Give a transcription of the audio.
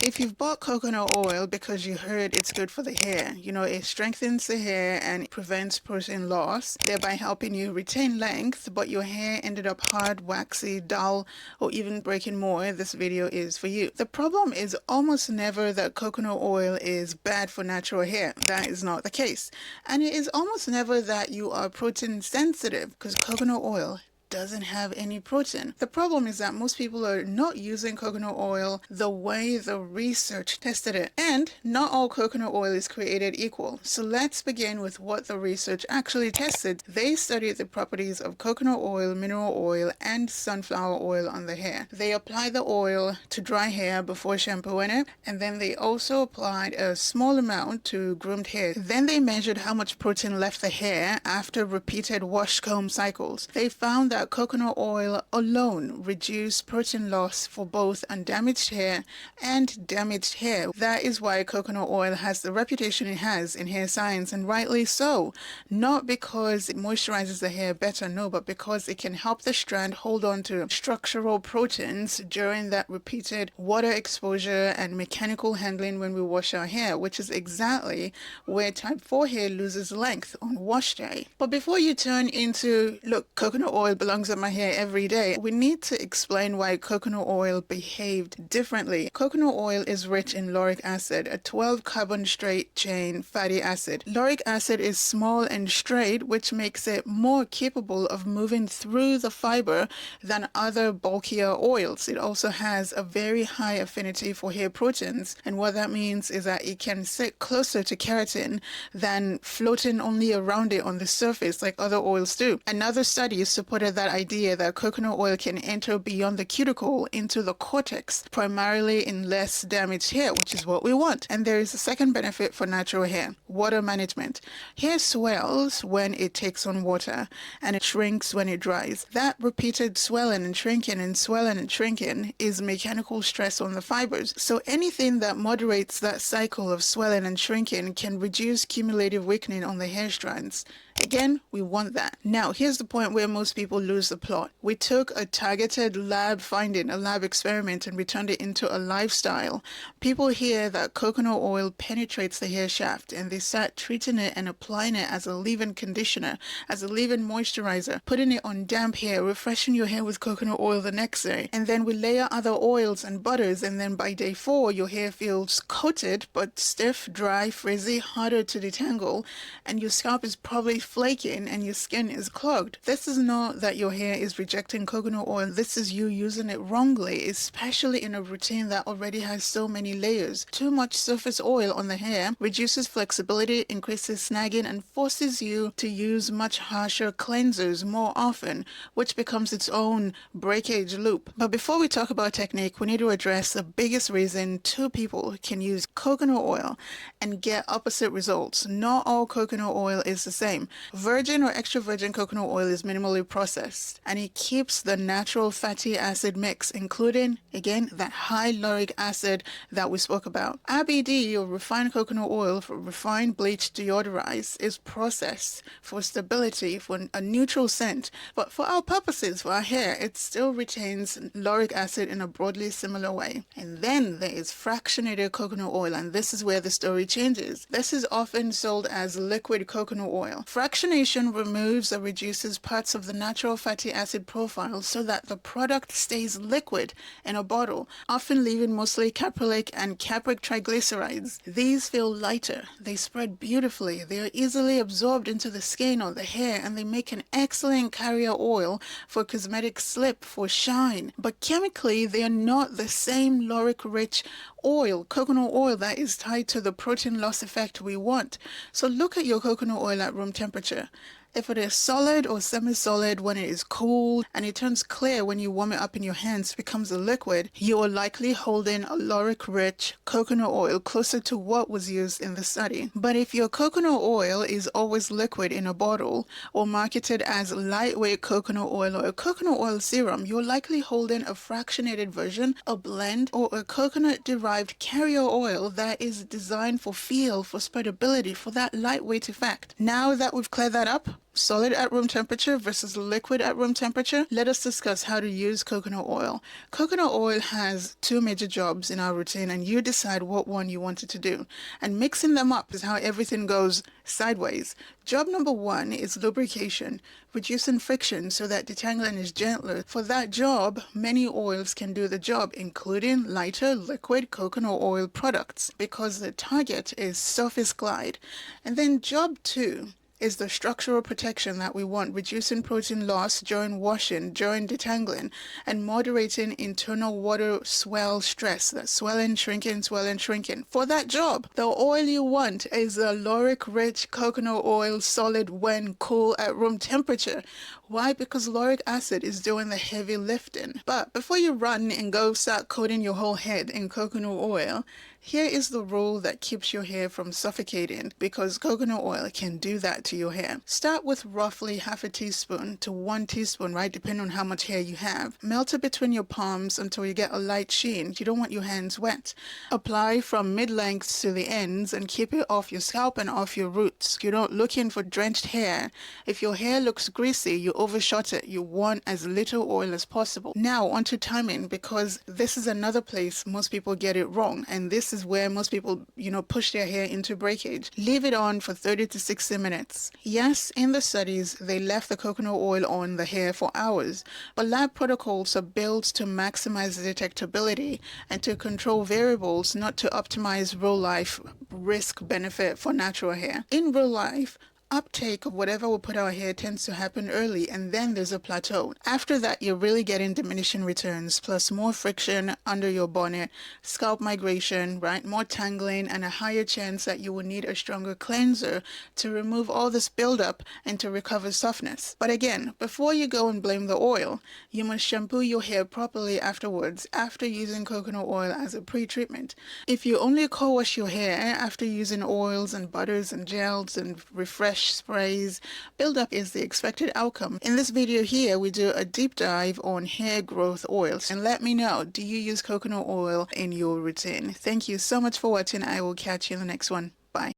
If you've bought coconut oil because you heard it's good for the hair, it strengthens the hair and prevents protein loss, thereby helping you retain length, but your hair ended up hard, waxy, dull, or even breaking more, this video is for you. The problem is almost never that coconut oil is bad for natural hair. That is not the case. And it is almost never that you are protein sensitive, because coconut oil doesn't have any protein. The problem is that most people are not using coconut oil the way the research tested it. And not all coconut oil is created equal. So let's begin with what the research actually tested. They studied the properties of coconut oil, mineral oil, and sunflower oil on the hair. They applied the oil to dry hair before shampooing it, and then they also applied a small amount to groomed hair. Then they measured how much protein left the hair after repeated wash comb cycles. They found that coconut oil alone reduced protein loss for both undamaged hair and damaged hair. That is why coconut oil has the reputation it has in hair science, and rightly so. Not because it moisturizes the hair better, no, but because it can help the strand hold on to structural proteins during that repeated water exposure and mechanical handling when we wash our hair, which is exactly where type 4 hair loses length on wash day. But before you turn into, look, coconut oil belongs in my hair every day, we need to explain why coconut oil behaved differently. Coconut oil is rich in lauric acid, a 12-carbon straight chain fatty acid. Lauric acid is small and straight, which makes it more capable of moving through the fiber than other bulkier oils. It also has a very high affinity for hair proteins, and what that means is that it can sit closer to keratin than floating only around it on the surface like other oils do. Another study supported that idea that coconut oil can enter beyond the cuticle into the cortex, primarily in less damaged hair, which is what we want. And there is a second benefit for natural hair: water management. Hair swells when it takes on water, and it shrinks when it dries. That repeated swelling and shrinking and swelling and shrinking is mechanical stress on the fibers. So anything that moderates that cycle of swelling and shrinking can reduce cumulative weakening on the hair strands. Again, we want that. Now, here's the point where most people lose the plot. We took a targeted lab finding, a lab experiment, and we turned it into a lifestyle. People hear that coconut oil penetrates the hair shaft, and they start treating it and applying it as a leave-in conditioner, as a leave-in moisturizer, putting it on damp hair, refreshing your hair with coconut oil the next day. And then we layer other oils and butters, and then by day 4, your hair feels coated, but stiff, dry, frizzy, harder to detangle, and your scalp is probably flaking and your skin is clogged. This is not that your hair is rejecting coconut oil. This is you using it wrongly, especially in a routine that already has so many layers. Too much surface oil on the hair reduces flexibility, increases snagging, and forces you to use much harsher cleansers more often, which becomes its own breakage loop. But before we talk about technique, we need to address the biggest reason two people can use coconut oil and get opposite results. Not all coconut oil is the same. Virgin or extra virgin coconut oil is minimally processed, and it keeps the natural fatty acid mix, including, again, that high lauric acid that we spoke about. RBD, or refined coconut oil, for refined, bleached, deodorized, is processed for stability, for a neutral scent. But for our purposes, for our hair, it still retains lauric acid in a broadly similar way. And then there is fractionated coconut oil, and this is where the story changes. This is often sold as liquid coconut oil. Fractionation removes or reduces parts of the natural fatty acid profile so that the product stays liquid in a bottle, often leaving mostly caprylic and capric triglycerides. These feel lighter, they spread beautifully, they are easily absorbed into the skin or the hair, and they make an excellent carrier oil for cosmetic slip, for shine. But chemically, they are not the same lauric-rich oil, coconut oil, that is tied to the protein loss effect we want. So look at your coconut oil at room temperature. If it is solid or semi-solid when it is cool, and it turns clear when you warm it up in your hands, becomes a liquid, you are likely holding a lauric-rich coconut oil closer to what was used in the study. But if your coconut oil is always liquid in a bottle, or marketed as lightweight coconut oil or a coconut oil serum, you're likely holding a fractionated version, a blend, or a coconut-derived carrier oil that is designed for feel, for spreadability, for that lightweight effect. Now that we've cleared that up, solid at room temperature versus liquid at room temperature, let us discuss how to use coconut oil. Coconut oil has two major jobs in our routine, and you decide what one you want it to do. And mixing them up is how everything goes sideways. Job number one is lubrication, reducing friction so that detangling is gentler. For that job, many oils can do the job, including lighter liquid coconut oil products, because the target is surface glide. And then job two is the structural protection that we want, reducing protein loss during washing, during detangling, and moderating internal water swell stress. That's swelling, shrinking, swelling, shrinking. For that job, the oil you want is a lauric-rich coconut oil solid when cool at room temperature. Why? Because lauric acid is doing the heavy lifting. But before you run and go start coating your whole head in coconut oil, here is the rule that keeps your hair from suffocating, because coconut oil can do that to your hair. Start with roughly half a teaspoon to 1 teaspoon, right, depending on how much hair you have. Melt it between your palms until you get a light sheen. You don't want your hands wet. Apply from mid-length to the ends and keep it off your scalp and off your roots. You're not looking for drenched hair. If your hair looks greasy, you overshot it. You want as little oil as possible. Now onto timing, because this is another place most people get it wrong, and this is where most people, push their hair into breakage. Leave it on for 30 to 60 minutes. Yes, in the studies, they left the coconut oil on the hair for hours, but lab protocols are built to maximize detectability and to control variables, not to optimize real life risk benefit for natural hair. In real life, uptake of whatever we put our hair tends to happen early, and then there's a plateau. After that, you're really getting diminishing returns, plus more friction under your bonnet, scalp migration, right? More tangling, and a higher chance that you will need a stronger cleanser to remove all this buildup and to recover softness. But again, before you go and blame the oil, you must shampoo your hair properly afterwards, after using coconut oil as a pre-treatment. If you only co-wash your hair after using oils and butters and gels and refresh sprays, buildup is the expected outcome. In this video here, we do a deep dive on hair growth oils. And let me know, do you use coconut oil in your routine? Thank you so much for watching. I will catch you in the next one.